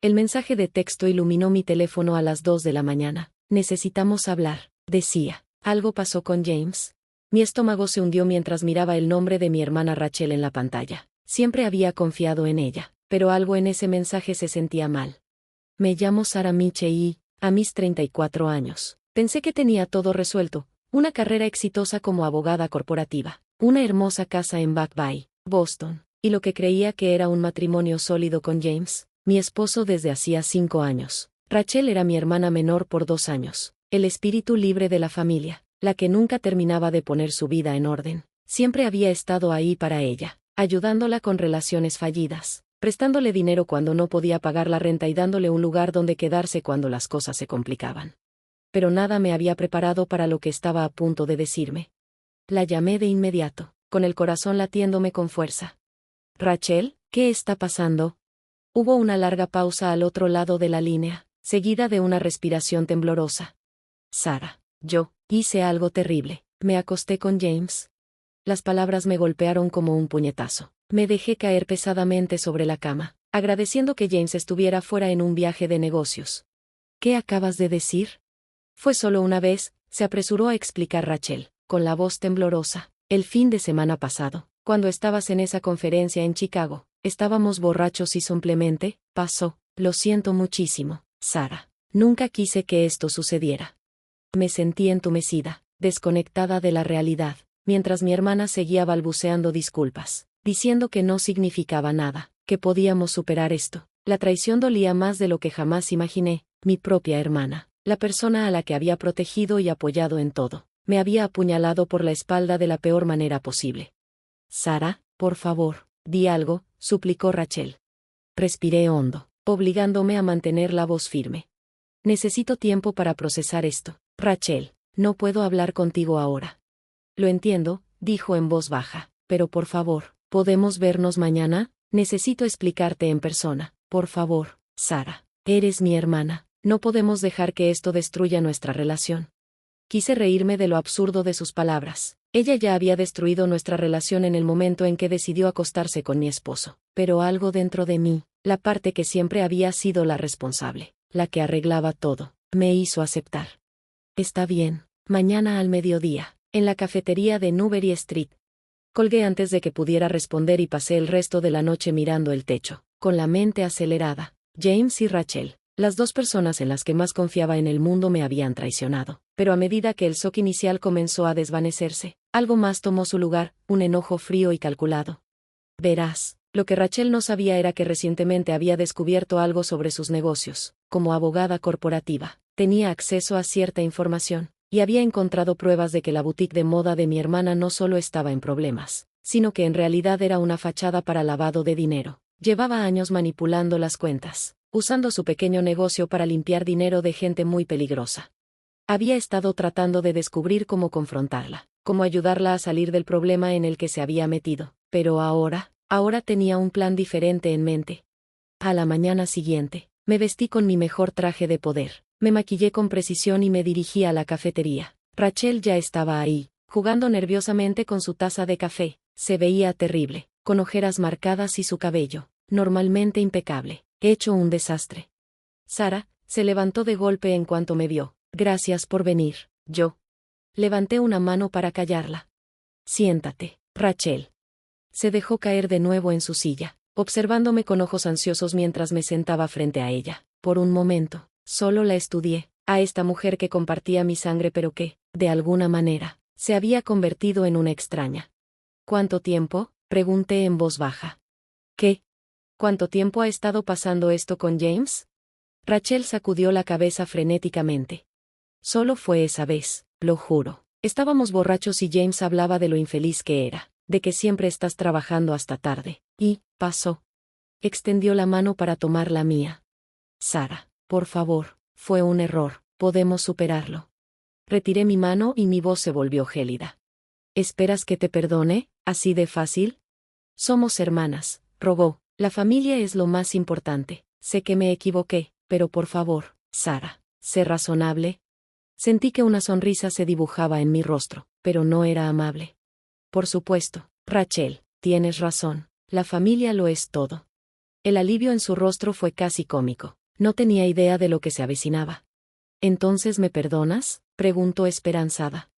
El mensaje de texto iluminó mi teléfono a las 2 de la mañana. Necesitamos hablar, decía. Algo pasó con James. Mi estómago se hundió mientras miraba el nombre de mi hermana Rachel en la pantalla. Siempre había confiado en ella, pero algo en ese mensaje se sentía mal. Me llamo Sarah Miche y, a mis 34 años, pensé que tenía todo resuelto, una carrera exitosa como abogada corporativa, una hermosa casa en Back Bay, Boston, y lo que creía que era un matrimonio sólido con James, mi esposo desde hacía 5 años. Rachel era mi hermana menor por 2 años, el espíritu libre de la familia, la que nunca terminaba de poner su vida en orden. Siempre había estado ahí para ella, ayudándola con relaciones fallidas, prestándole dinero cuando no podía pagar la renta y dándole un lugar donde quedarse cuando las cosas se complicaban. Pero nada me había preparado para lo que estaba a punto de decirme. La llamé de inmediato, con el corazón latiéndome con fuerza. Rachel, ¿qué está pasando? Hubo una larga pausa al otro lado de la línea, seguida de una respiración temblorosa. Sarah, yo hice algo terrible. Me acosté con James. Las palabras me golpearon como un puñetazo. Me dejé caer pesadamente sobre la cama, agradeciendo que James estuviera fuera en un viaje de negocios. ¿Qué acabas de decir? Fue solo una vez, se apresuró a explicar Rachel, con la voz temblorosa. El fin de semana pasado, cuando estabas en esa conferencia en Chicago, estábamos borrachos y simplemente, pasó. Lo siento muchísimo, Sarah. Nunca quise que esto sucediera. Me sentí entumecida, desconectada de la realidad, mientras mi hermana seguía balbuceando disculpas, diciendo que no significaba nada, que podíamos superar esto. La traición dolía más de lo que jamás imaginé. Mi propia hermana, la persona a la que había protegido y apoyado en todo, me había apuñalado por la espalda de la peor manera posible. Sarah, por favor, di algo, suplicó Rachel. Respiré hondo, obligándome a mantener la voz firme. Necesito tiempo para procesar esto. Rachel, no puedo hablar contigo ahora. Lo entiendo, dijo en voz baja, pero por favor, ¿podemos vernos mañana? Necesito explicarte en persona, por favor, Sarah. Eres mi hermana, no podemos dejar que esto destruya nuestra relación. Quise reírme de lo absurdo de sus palabras. Ella ya había destruido nuestra relación en el momento en que decidió acostarse con mi esposo, pero algo dentro de mí, la parte que siempre había sido la responsable, la que arreglaba todo, me hizo aceptar. Está bien, mañana al mediodía, en la cafetería de Newbury Street. Colgué antes de que pudiera responder y pasé el resto de la noche mirando el techo, con la mente acelerada. James y Rachel, las dos personas en las que más confiaba en el mundo, me habían traicionado, pero a medida que el shock inicial comenzó a desvanecerse, algo más tomó su lugar, un enojo frío y calculado. Verás, lo que Rachel no sabía era que recientemente había descubierto algo sobre sus negocios. Como abogada corporativa, tenía acceso a cierta información, y había encontrado pruebas de que la boutique de moda de mi hermana no solo estaba en problemas, sino que en realidad era una fachada para lavado de dinero. Llevaba años manipulando las cuentas, usando su pequeño negocio para limpiar dinero de gente muy peligrosa. Había estado tratando de descubrir cómo confrontarla, cómo ayudarla a salir del problema en el que se había metido, pero ahora tenía un plan diferente en mente. A la mañana siguiente, me vestí con mi mejor traje de poder, me maquillé con precisión y me dirigí a la cafetería. Rachel ya estaba ahí, jugando nerviosamente con su taza de café. Se veía terrible, con ojeras marcadas y su cabello, normalmente impecable, hecho un desastre. Sarah se levantó de golpe en cuanto me vio. Gracias por venir. Yo levanté una mano para callarla. Siéntate, Rachel. Se dejó caer de nuevo en su silla, observándome con ojos ansiosos mientras me sentaba frente a ella. Por un momento, solo la estudié, a esta mujer que compartía mi sangre pero que, de alguna manera, se había convertido en una extraña. ¿Cuánto tiempo? Pregunté en voz baja. ¿Qué? ¿Cuánto tiempo ha estado pasando esto con James? Rachel sacudió la cabeza frenéticamente. Solo fue esa vez, lo juro. Estábamos borrachos y James hablaba de lo infeliz que era, de que siempre estás trabajando hasta tarde, y, pasó. Extendió la mano para tomar la mía. Sarah, por favor, fue un error, podemos superarlo. Retiré mi mano y mi voz se volvió gélida. ¿Esperas que te perdone, así de fácil? Somos hermanas, rogó, la familia es lo más importante. Sé que me equivoqué, pero por favor, Sarah, sé razonable. Sentí que una sonrisa se dibujaba en mi rostro, pero no era amable. Por supuesto, Rachel, tienes razón, la familia lo es todo. El alivio en su rostro fue casi cómico. No tenía idea de lo que se avecinaba. ¿Entonces me perdonas?, preguntó esperanzada.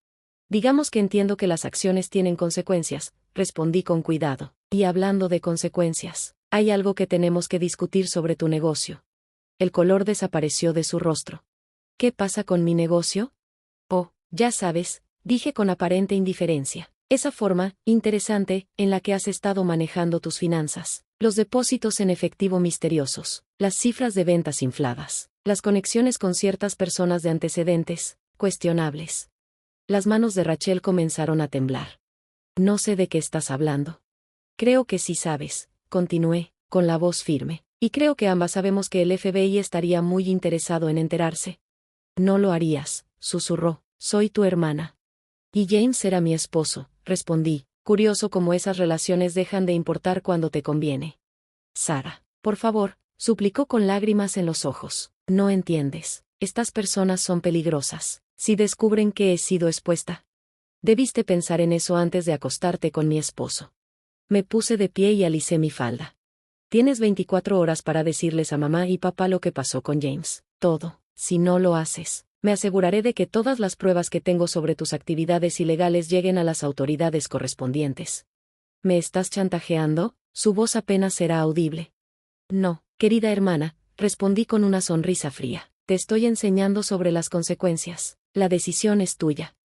Digamos que entiendo que las acciones tienen consecuencias, respondí con cuidado. Y hablando de consecuencias, hay algo que tenemos que discutir sobre tu negocio. El color desapareció de su rostro. ¿Qué pasa con mi negocio? Oh, ya sabes, dije con aparente indiferencia. Esa forma, interesante, en la que has estado manejando tus finanzas. Los depósitos en efectivo misteriosos, las cifras de ventas infladas, las conexiones con ciertas personas de antecedentes, cuestionables. Las manos de Rachel comenzaron a temblar. No sé de qué estás hablando. Creo que sí sabes, continué, con la voz firme, y creo que ambas sabemos que el FBI estaría muy interesado en enterarse. No lo harías, susurró, soy tu hermana. Y James era mi esposo, respondí, curioso cómo esas relaciones dejan de importar cuando te conviene. Sara, por favor, suplicó con lágrimas en los ojos, no entiendes, estas personas son peligrosas, si descubren que he sido expuesta. Debiste pensar en eso antes de acostarte con mi esposo. Me puse de pie y alicé mi falda. Tienes 24 horas para decirles a mamá y papá lo que pasó con James, todo. Si no lo haces, me aseguraré de que todas las pruebas que tengo sobre tus actividades ilegales lleguen a las autoridades correspondientes. ¿Me estás chantajeando? Su voz apenas era audible. No, querida hermana, respondí con una sonrisa fría. Te estoy enseñando sobre las consecuencias. La decisión es tuya.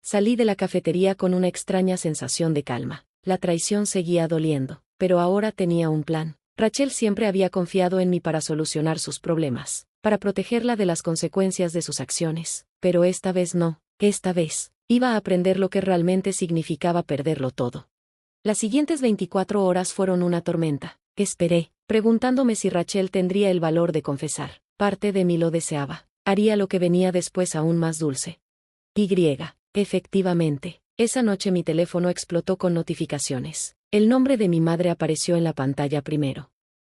Salí de la cafetería con una extraña sensación de calma. La traición seguía doliendo, pero ahora tenía un plan. Rachel siempre había confiado en mí para solucionar sus problemas, para protegerla de las consecuencias de sus acciones, pero esta vez no, esta vez, iba a aprender lo que realmente significaba perderlo todo. Las siguientes 24 horas fueron una tormenta. Esperé, preguntándome si Rachel tendría el valor de confesar. Parte de mí lo deseaba. Haría lo que venía después aún más dulce. Efectivamente, esa noche mi teléfono explotó con notificaciones. El nombre de mi madre apareció en la pantalla primero.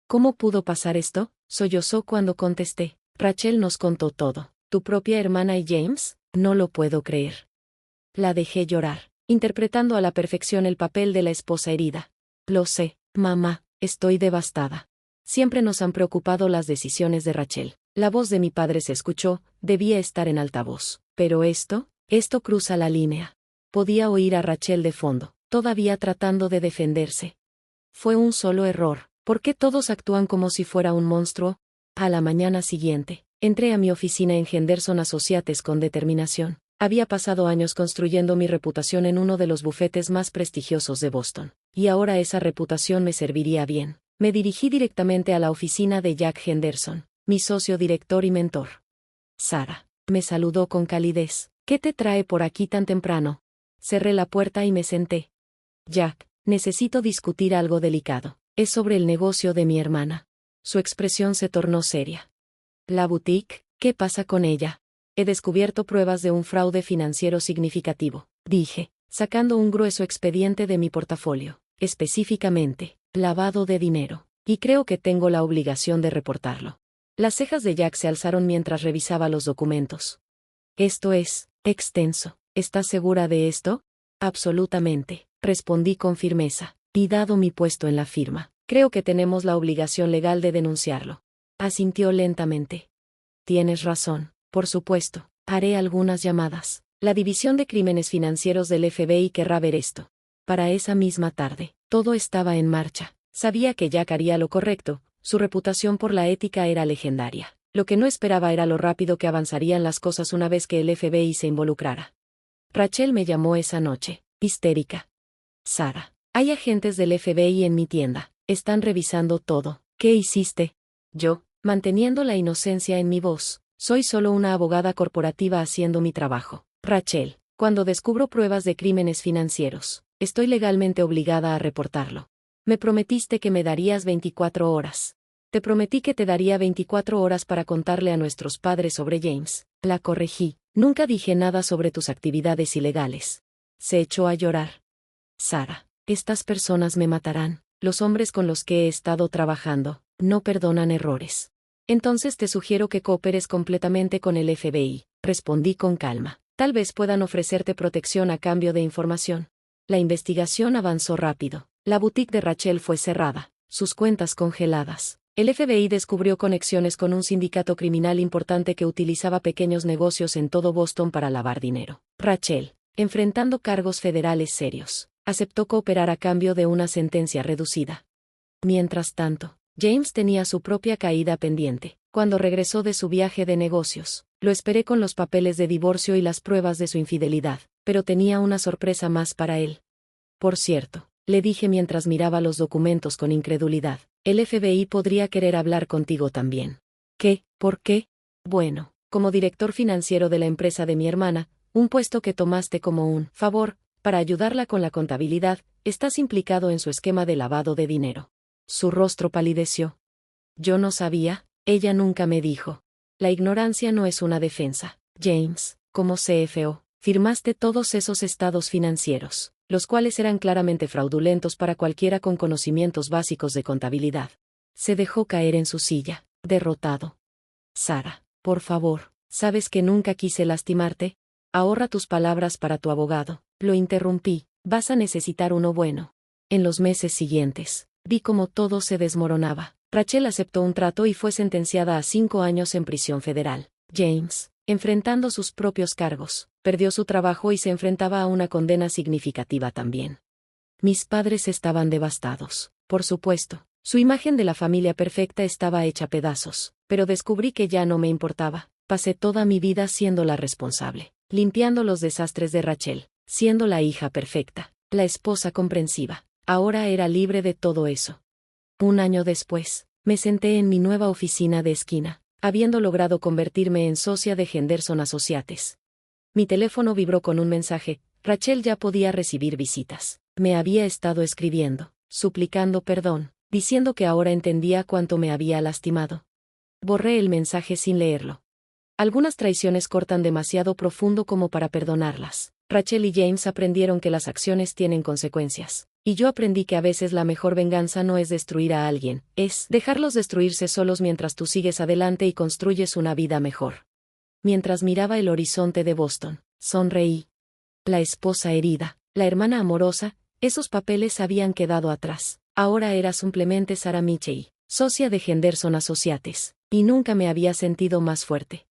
¿Cómo pudo pasar esto?, sollozó cuando contesté. Rachel nos contó todo. ¿Tu propia hermana y James? No lo puedo creer. La dejé llorar, interpretando a la perfección el papel de la esposa herida. Lo sé, mamá, estoy devastada. Siempre nos han preocupado las decisiones de Rachel. La voz de mi padre se escuchó, debía estar en altavoz. Pero esto cruza la línea. Podía oír a Rachel de fondo, todavía tratando de defenderse. Fue un solo error. ¿Por qué todos actúan como si fuera un monstruo? A la mañana siguiente, entré a mi oficina en Henderson Associates con determinación. Había pasado años construyendo mi reputación en uno de los bufetes más prestigiosos de Boston, y ahora esa reputación me serviría bien. Me dirigí directamente a la oficina de Jack Henderson, mi socio director y mentor. Sara, me saludó con calidez. ¿Qué te trae por aquí tan temprano? Cerré la puerta y me senté. Jack, necesito discutir algo delicado. Es sobre el negocio de mi hermana. Su expresión se tornó seria. ¿La boutique? ¿Qué pasa con ella? He descubierto pruebas de un fraude financiero significativo, dije, sacando un grueso expediente de mi portafolio. Específicamente, lavado de dinero. Y creo que tengo la obligación de reportarlo. Las cejas de Jack se alzaron mientras revisaba los documentos. Esto es extenso. ¿Estás segura de esto? Absolutamente, respondí con firmeza. Y dado mi puesto en la firma, creo que tenemos la obligación legal de denunciarlo. Asintió lentamente. Tienes razón, por supuesto, haré algunas llamadas. La División de Crímenes Financieros del FBI querrá ver esto. Para esa misma tarde, todo estaba en marcha. Sabía que Jack haría lo correcto, su reputación por la ética era legendaria. Lo que no esperaba era lo rápido que avanzarían las cosas una vez que el FBI se involucrara. Rachel me llamó esa noche, histérica. Sara. Hay agentes del FBI en mi tienda. Están revisando todo. ¿Qué hiciste? Yo, manteniendo la inocencia en mi voz, soy solo una abogada corporativa haciendo mi trabajo. Rachel, cuando descubro pruebas de crímenes financieros, estoy legalmente obligada a reportarlo. Me prometiste que me darías 24 horas. Te prometí que te daría 24 horas para contarle a nuestros padres sobre James. La corregí. Nunca dije nada sobre tus actividades ilegales. Se echó a llorar. Sara. Estas personas me matarán. Los hombres con los que he estado trabajando no perdonan errores. Entonces te sugiero que cooperes completamente con el FBI, respondí con calma. Tal vez puedan ofrecerte protección a cambio de información. La investigación avanzó rápido. La boutique de Rachel fue cerrada. sus cuentas congeladas. El FBI descubrió conexiones con un sindicato criminal importante que utilizaba pequeños negocios en todo Boston para lavar dinero. Rachel, enfrentando cargos federales serios, aceptó cooperar a cambio de una sentencia reducida. Mientras tanto, James tenía su propia caída pendiente. Cuando regresó de su viaje de negocios, lo esperé con los papeles de divorcio y las pruebas de su infidelidad, pero tenía una sorpresa más para él. Por cierto, le dije mientras miraba los documentos con incredulidad, el FBI podría querer hablar contigo también. ¿Qué? ¿Por qué? Bueno, como director financiero de la empresa de mi hermana, un puesto que tomaste como un favor, para ayudarla con la contabilidad, estás implicado en su esquema de lavado de dinero. Su rostro palideció. Yo no sabía, ella nunca me dijo. La ignorancia no es una defensa. James, como CFO, firmaste todos esos estados financieros, los cuales eran claramente fraudulentos para cualquiera con conocimientos básicos de contabilidad. Se dejó caer en su silla, derrotado. Sara, por favor, ¿sabes que nunca quise lastimarte? Ahorra tus palabras para tu abogado. Lo interrumpí, vas a necesitar uno bueno. En los meses siguientes, vi cómo todo se desmoronaba. Rachel aceptó un trato y fue sentenciada a 5 años en prisión federal. James, enfrentando sus propios cargos, perdió su trabajo y se enfrentaba a una condena significativa también. Mis padres estaban devastados, por supuesto. Su imagen de la familia perfecta estaba hecha pedazos, pero descubrí que ya no me importaba. Pasé toda mi vida siendo la responsable, limpiando los desastres de Rachel, siendo la hija perfecta, la esposa comprensiva. Ahora era libre de todo eso. Un año después, me senté en mi nueva oficina de esquina, habiendo logrado convertirme en socia de Henderson Associates. Mi teléfono vibró con un mensaje. Rachel ya podía recibir visitas. Me había estado escribiendo, suplicando perdón, diciendo que ahora entendía cuánto me había lastimado. Borré el mensaje sin leerlo. Algunas traiciones cortan demasiado profundo como para perdonarlas. Rachel y James aprendieron que las acciones tienen consecuencias. Y yo aprendí que a veces la mejor venganza no es destruir a alguien, es dejarlos destruirse solos mientras tú sigues adelante y construyes una vida mejor. Mientras miraba el horizonte de Boston, sonreí. La esposa herida, la hermana amorosa, esos papeles habían quedado atrás. Ahora era simplemente Sarah Michey, socia de Henderson Associates, y nunca me había sentido más fuerte.